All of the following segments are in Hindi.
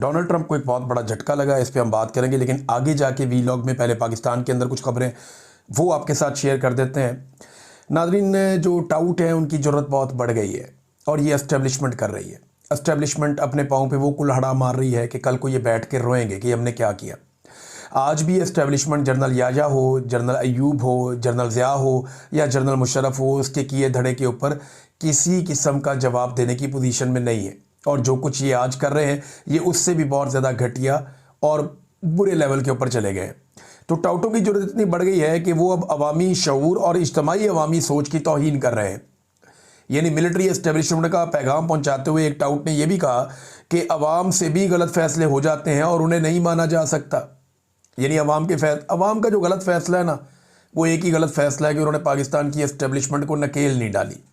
डोनाल्ड ट्रंप को एक बहुत बड़ा झटका लगा, इस पे हम बात करेंगे, लेकिन आगे जाके वीलॉग में पहले पाकिस्तान के अंदर कुछ खबरें वो आपके साथ शेयर कर देते हैं। नाज़रीन, जो टाउट हैं उनकी ज़रूरत बहुत बढ़ गई है और ये एस्टेब्लिशमेंट कर रही है। एस्टेब्लिशमेंट अपने पाँव पे वो कुल्हाड़ा मार रही है कि कल को ये बैठ के रोएंगे कि हमने क्या किया। आज भी एस्टेब्लिशमेंट जनरल याजा हो, जनरल अयूब हो, जनरल ज़िया हो या जनरल मुशर्रफ हो, उसके किए धड़े के ऊपर किसी किस्म का जवाब देने की पोजीशन में नहीं है। और जो कुछ ये आज कर रहे हैं ये उससे भी बहुत ज़्यादा घटिया और बुरे लेवल के ऊपर चले गए। तो टाउटों की ज़रूरत इतनी बढ़ गई है कि वो अब अवामी शऊर और इज्तमाही अवामी सोच की तौहीन कर रहे हैं। यानी मिलिट्री एस्टेब्लिशमेंट का पैगाम पहुंचाते हुए एक टाउट ने यह भी कहा कि अवाम से भी गलत फैसले हो जाते हैं और उन्हें नहीं माना जा सकता। यानी अवाम का जो गलत फैसला है ना, वो एक ही गलत फैसला है कि उन्होंने पाकिस्तान की एस्टेब्लिशमेंट को नकेल नहीं डाली।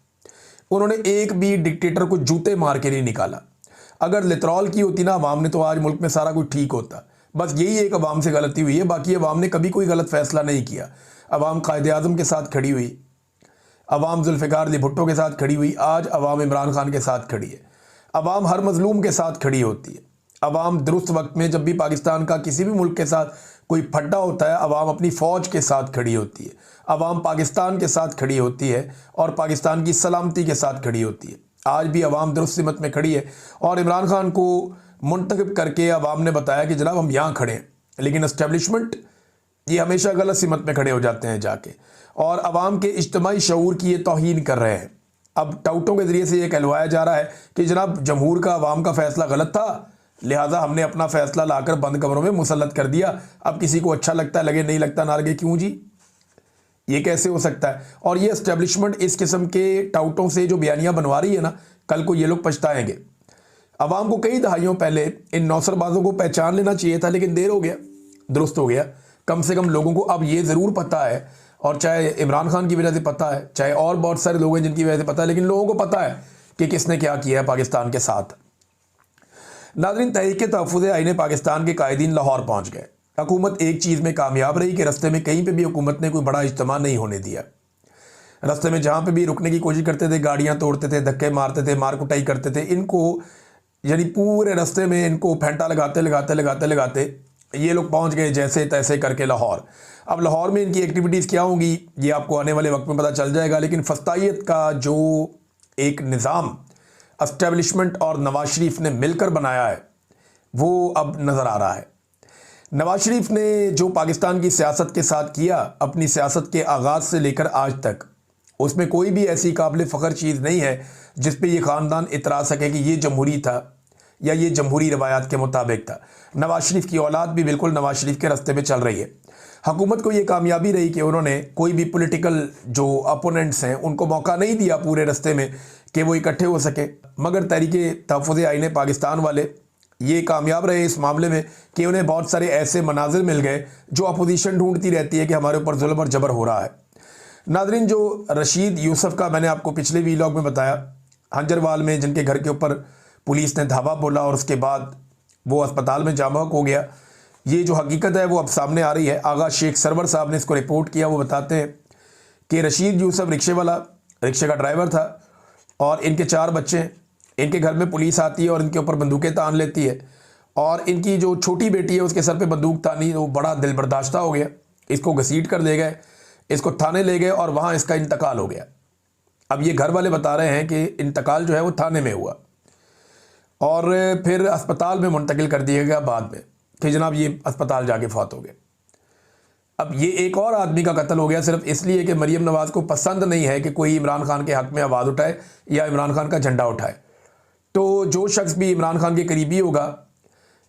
उन्होंने एक भी डिक्टेटर को जूते मार के नहीं निकाला। अगर लितरॉल की होती ना अवाम ने, तो आज मुल्क में सारा कुछ ठीक होता। बस यही एक अवाम से गलती हुई है, बाकी अवाम ने कभी कोई गलत फैसला नहीं किया। अवाम कायदे आज़म के साथ खड़ी हुई, अवाम जुल्फ़िकार अली भुट्टो के साथ खड़ी हुई, आज अवाम इमरान खान के साथ खड़ी है। अवाम हर मजलूम के साथ खड़ी होती है। अवाम दुरुस्त वक्त में जब भी पाकिस्तान का किसी भी मुल्क के साथ कोई फड्डा होता है, अवाम अपनी फ़ौज के साथ खड़ी होती है। अवाम पाकिस्तान के साथ खड़ी होती है और पाकिस्तान की सलामती के साथ खड़ी होती है। आज भी अवाम दुरुस्त सिमत में खड़ी है और इमरान खान को मुंतखब करके अवाम ने बताया कि जनाब हम यहाँ खड़े हैं, लेकिन एस्टेब्लिशमेंट ये हमेशा गलत सिमत में खड़े हो जाते हैं जाके, और अवाम के इज्तमाही शऊर की ये तौहीन कर रहे हैं। अब टाउटों के ज़रिए से ये कहलवाया जा रहा है कि जनाब जमहूर का अवाम का फ़ैसला गलत था, लिहाजा हमने अपना फ़ैसला लाकर बंद कमरों में मुसल्लत कर दिया। अब किसी को अच्छा लगता है लगे, नहीं लगता ना लगे, क्यों जी, ये कैसे हो सकता है? और ये एस्टेब्लिशमेंट इस किस्म के टाउटों से जो बयानियाँ बनवा रही है ना, कल को ये लोग पछताएंगे। अवाम को कई दहाइयों पहले इन नौसरबाजों को पहचान लेना चाहिए था, लेकिन देर हो गया, दुरुस्त हो गया। कम से कम लोगों को अब ये ज़रूर पता है, और चाहे इमरान खान की वजह से पता है, चाहे और बहुत सारे लोग हैं जिनकी वजह से पता है, लेकिन लोगों को पता है कि किसने क्या किया है पाकिस्तान के साथ। नाज़रीन, तहरीक तहफ़्फ़ुज़ आईन पाकिस्तान के कायदीन लाहौर पहुँच गए। हुकूमत एक चीज़ में कामयाब रही कि रस्ते में कहीं पे भी हुकूमत ने कोई बड़ा इज्तिमा नहीं होने दिया। रस्ते में जहाँ पे भी रुकने की कोशिश करते थे, गाड़ियाँ तोड़ते थे, धक्के मारते थे, मार कुटाई करते थे। इनको यानी पूरे रस्ते में इनको फेंटा लगाते लगाते लगाते लगाते ये लोग पहुँच गए जैसे तैसे करके लाहौर। अब लाहौर में इनकी एक्टिविटीज़ क्या होंगी ये आपको आने वाले वक्त में पता चल जाएगा, लेकिन फस्तायत का जो एक निज़ाम एस्टेब्लिशमेंट और नवाज शरीफ ने मिलकर बनाया है वो अब नज़र आ रहा है। नवाज शरीफ ने जो पाकिस्तान की सियासत के साथ किया, अपनी सियासत के आगाज़ से लेकर आज तक, उसमें कोई भी ऐसी काबिल फ़ख्र चीज़ नहीं है जिस पे ये ख़ानदान इतरा सके कि ये जमहूरी था या ये जमहूरी रवायात के मुताबिक था। नवाज शरीफ की औलाद भी बिल्कुल नवाज शरीफ के रास्ते पे चल रही है। हुकूमत को ये कामयाबी रही कि उन्होंने कोई भी पॉलिटिकल जो अपोनेंट्स हैं उनको मौका नहीं दिया पूरे रास्ते में कि वो इकट्ठे हो सके, मगर तहरीक तहफ़्फ़ुज़ आईन पाकिस्तान वाले ये कामयाब रहे इस मामले में कि उन्हें बहुत सारे ऐसे मनाजिर मिल गए जो अपोजिशन ढूंढती रहती है कि हमारे ऊपर जुल्म और जबर हो रहा है। नाज़रीन, जो रशीद यूसुफ का मैंने आपको पिछले वीलॉग में बताया, हंजरवाल में जिनके घर के ऊपर पुलिस ने धावा बोला और उसके बाद वो अस्पताल में जामक हो गया, ये जो हकीकत है वो अब सामने आ रही है। आगा शेख सरवर साहब ने इसको रिपोर्ट किया। वो बताते हैं कि रशीद यूसुफ रिक्शे का ड्राइवर था और इनके 4 बच्चे हैं। इनके घर में पुलिस आती है और इनके ऊपर बंदूकें तान लेती है, और इनकी जो छोटी बेटी है उसके सर पे बंदूक तानी, वो बड़ा दिल बर्दाश्ता हो गया। इसको घसीट कर ले गए, इसको थाने ले गए और वहाँ इसका इंतकाल हो गया। अब ये घर वाले बता रहे हैं कि इंतकाल जो है वो थाने में हुआ और फिर अस्पताल में मुंतकिल कर दिया गया बाद में कि जनाब ये अस्पताल जाके फौत हो गए। अब ये एक और आदमी का कत्ल हो गया सिर्फ इसलिए कि मरीम नवाज़ को पसंद नहीं है कि कोई इमरान खान के हक़ में आवाज़ उठाए या इमरान खान का झंडा उठाए। तो जो शख्स भी इमरान खान के करीबी होगा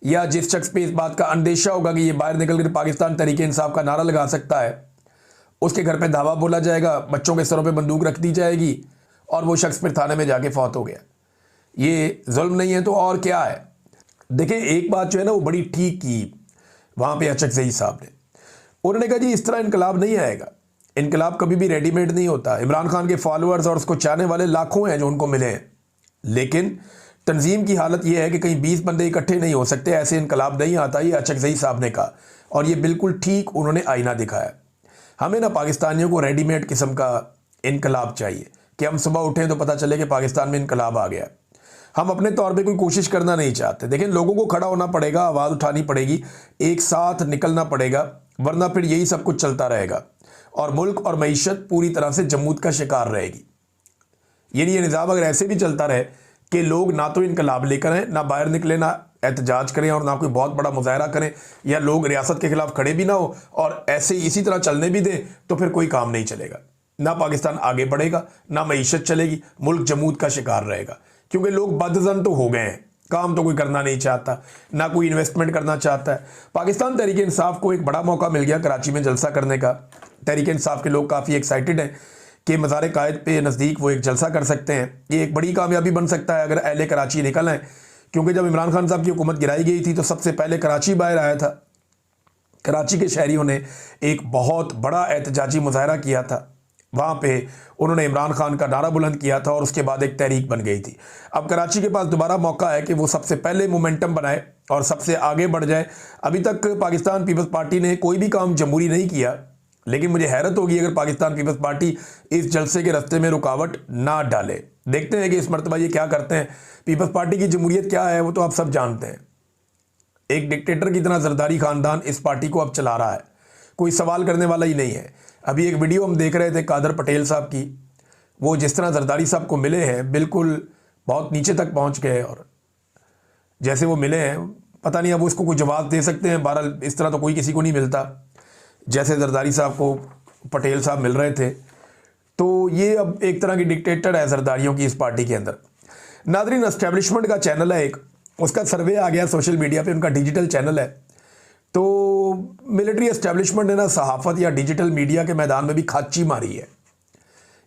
या जिस शख्स पे इस बात का अंदेशा होगा कि ये बाहर निकल कर पाकिस्तान तहरीक इंसाफ का नारा लगा सकता है, उसके घर पे धावा बोला जाएगा, बच्चों के सरों पे बंदूक रख दी जाएगी और वो शख्स फिर थाने में जाके फौत हो गया। ये जुल्म नहीं है तो और क्या है? देखिए, एक बात जो है ना वो बड़ी ठीक की वहाँ पे अचकज़ई साहब ने, उन्होंने कहा जी इस तरह इनकलाब नहीं आएगा, इनकलाब कभी भी रेडीमेड नहीं होता। इमरान खान के फॉलोअर्स और उसको चाहने वाले लाखों हैं जो उनको मिले हैं, लेकिन तंजीम की हालत यह है कि कहीं 20 बंदे इकट्ठे नहीं हो सकते, ऐसे इनकलाब नहीं आता। ये अचकज़ई साहब ने कहा और ये बिल्कुल ठीक उन्होंने आईना दिखाया। हमें ना पाकिस्तानियों को रेडीमेड किस्म का इनकलाब चाहिए कि हम सुबह उठें तो पता चले कि पाकिस्तान में इनकलाब आ गया। हम अपने तौर पे कोई कोशिश करना नहीं चाहते। देखिए, लोगों को खड़ा होना पड़ेगा, आवाज़ उठानी पड़ेगी, एक साथ निकलना पड़ेगा, वरना फिर यही सब कुछ चलता रहेगा और मुल्क और मईशत पूरी तरह से जमूद का शिकार रहेगी। यानी ये निज़ाम अगर ऐसे भी चलता रहे कि लोग ना तो इनकलाब लेकर आएँ, ना बाहर निकले, ना एहतजाज करें और ना कोई बहुत बड़ा मुजाहरा करें, या लोग रियासत के खिलाफ खड़े भी ना हो और ऐसे इसी तरह चलने भी दें, तो फिर कोई काम नहीं चलेगा। ना पाकिस्तान आगे बढ़ेगा, ना मईशत चलेगी, मुल्क जमूद का शिकार रहेगा। क्योंकि लोग बदज़न तो हो गए हैं, काम तो कोई करना नहीं चाहता, ना कोई इन्वेस्टमेंट करना चाहता है। पाकिस्तान तहरीक इंसाफ को एक बड़ा मौका मिल गया कराची में जलसा करने का। तहरीक इंसाफ के लोग काफ़ी एक्साइटेड हैं कि मज़ार कायद पे नज़दीक वो एक जलसा कर सकते हैं। ये एक बड़ी कामयाबी बन सकता है अगर अहले कराची निकल आए, क्योंकि जब इमरान खान साहब की हुकूमत गिराई गई थी तो सबसे पहले कराची बाहर आया था। कराची के शहरियों ने एक बहुत बड़ा एहतजाजी मुजाहरा किया था, वहाँ पे उन्होंने इमरान खान का नारा बुलंद किया था और उसके बाद एक तहरीक बन गई थी। अब कराची के पास दोबारा मौका है कि वो सबसे पहले मोमेंटम बनाए और सबसे आगे बढ़ जाए। अभी तक पाकिस्तान पीपल्स पार्टी ने कोई भी काम जमहूरी नहीं किया, लेकिन मुझे हैरत होगी अगर पाकिस्तान पीपल्स पार्टी इस जलसे के रास्ते में रुकावट ना डाले। देखते हैं कि इस मरतबा ये क्या करते हैं। पीपल्स पार्टी की जमहूरियत क्या है वो तो आप सब जानते हैं। एक डिक्टेटर की तरह जरदारी खानदान इस पार्टी को अब चला रहा है, कोई सवाल करने वाला ही नहीं है। अभी एक वीडियो हम देख रहे थे कादर पटेल साहब की, वो जिस तरह जरदारी साहब को मिले हैं बिल्कुल बहुत नीचे तक पहुंच गए और जैसे वो मिले हैं पता नहीं अब वो इसको कोई जवाब दे सकते हैं। बहरहाल इस तरह तो कोई किसी को नहीं मिलता जैसे जरदारी साहब को पटेल साहब मिल रहे थे। तो ये अब एक तरह की डिक्टेटर है जरदारियों की इस पार्टी के अंदर। नादरीन, एस्टेब्लिशमेंट का चैनल है एक, उसका सर्वे आ गया सोशल मीडिया पे, उनका डिजिटल चैनल है। तो मिलिट्री एस्टेब्लिशमेंट ने ना सहाफ़त या डिजिटल मीडिया के मैदान में भी खाची मारी है।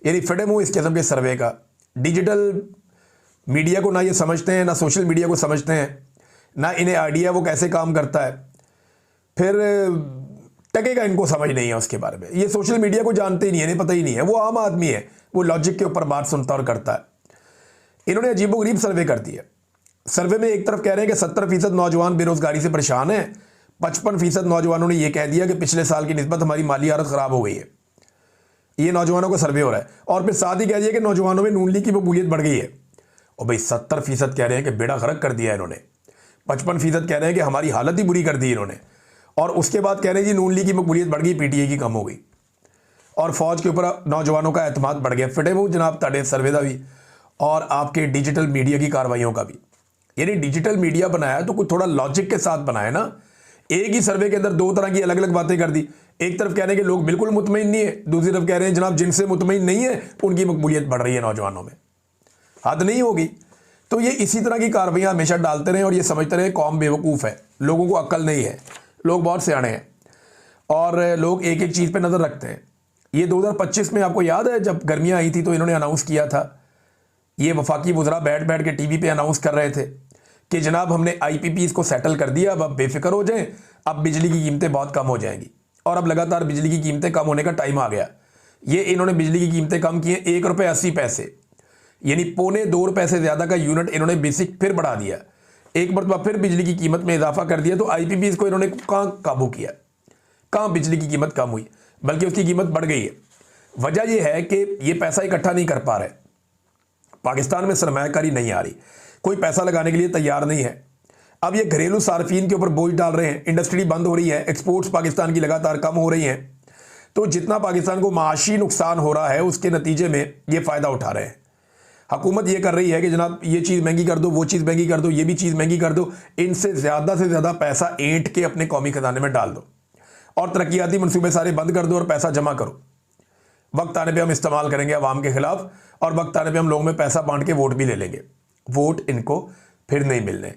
यानी फिटे मुँह इस किस्म के सर्वे का। डिजिटल मीडिया को ना ये समझते हैं, ना सोशल मीडिया को समझते हैं, ना इन्हें आइडिया वो कैसे काम करता है, फिर टकेगा इनको समझ नहीं है उसके बारे में। ये सोशल मीडिया को जानते ही नहीं है, इन्हें पता ही नहीं है। वो आम आदमी है, वो लॉजिक के ऊपर बात सुनता और करता है। इन्होंने अजीबोगरीब सर्वे कर दिया। सर्वे में एक तरफ कह रहे हैं कि 70% नौजवान बेरोजगारी से परेशान हैं, 55% नौजवानों ने यह कह दिया कि पिछले साल की निस्बत हमारी माली हालत ख़राब हो गई है। ये नौजवानों का सर्वे हो रहा है। और फिर साथ ही कह दिया कि नौजवानों में नून लीग की मकबूलियत बढ़ गई है। और भाई 70% कह रहे हैं कि बेड़ा गर्क कर दिया इन्होंने, 55% कह रहे हैं कि हमारी हालत ही बुरी कर दी इन्होंने, और उसके बाद कह रहे हैं जी नून लीग की मकबूलियत बढ़ गई, पीटीए की कम हो गई, और फौज के ऊपर नौजवानों का एतमाद बढ़ गया। फिटे मुँह जनाब ताड़े सर्वे का भी और आपके डिजिटल मीडिया की कार्रवाइयों का भी। यानी डिजिटल मीडिया बनाया तो कुछ थोड़ा लॉजिक के साथ बनाया ना। एक ही सर्वे के अंदर दो तरह की अलग अलग बातें कर दी। एक तरफ कह रहे हैं कि लोग बिल्कुल मुतमईन नहीं है, दूसरी तरफ कह रहे हैं जनाब जिनसे मुतमईन नहीं है उनकी मकबूलियत बढ़ रही है नौजवानों में। हद नहीं होगी। तो ये इसी तरह की कार्रवाइयाँ हमेशा डालते रहे और ये समझते रहे कौम बेवकूफ़ है, लोगों को अक्ल नहीं है, लोग बहुत सियाने हैं और लोग एक एक चीज़ पर नज़र रखते हैं। ये 2025 में आपको याद है जब गर्मियाँ आई थी तो इन्होंने अनाउंस किया था, ये वफाकी वज़रा बैठ बैठ के टीवी पे अनाउंस कर रहे थे कि जनाब हमने IPPs को सेटल कर दिया, अब बेफिक्र हो जाएं, अब बिजली की कीमतें बहुत कम हो जाएंगी। और अब लगातार बिजली की कीमतें कम होने का टाइम आ गया। ये इन्होंने बिजली की कीमतें कम की हैं, ₹1.80, यानी ₹2.25 से ज़्यादा का यूनिट इन्होंने बेसिक फिर बढ़ा दिया। एक मरतबा फिर बिजली की कीमत में इजाफा कर दिया। तो IPPs को इन्होंने कहाँ काबू किया, कहाँ बिजली की कीमत कम हुई, बल्कि उसकी कीमत बढ़ गई है। वजह यह है कि ये पैसा इकट्ठा नहीं कर पा रहे, पाकिस्तान में सरमायाकारी नहीं आ रही, कोई पैसा लगाने के लिए तैयार नहीं है। अब ये घरेलू सार्फिन के ऊपर बोझ डाल रहे हैं, इंडस्ट्री बंद हो रही है, एक्सपोर्ट्स पाकिस्तान की लगातार कम हो रही हैं। तो जितना पाकिस्तान को माशी नुकसान हो रहा है उसके नतीजे में ये फ़ायदा उठा रहे हैं। हुकूमत ये कर रही है कि जनाब ये चीज़ महंगी कर दो, वो चीज़ महंगी कर दो, ये भी चीज़ महंगी कर दो, इनसे ज़्यादा से ज़्यादा पैसा ऐंठ के अपने कौमी खजाने में डाल दो और तरक्याती मनसूबे सारे बंद कर दो और पैसा जमा करो। वक्त आने पे हम इस्तेमाल करेंगे अवाम के खिलाफ और वक्त आने पे हम लोगों में पैसा बांट के वोट भी ले लेंगे। वोट इनको फिर नहीं मिलने।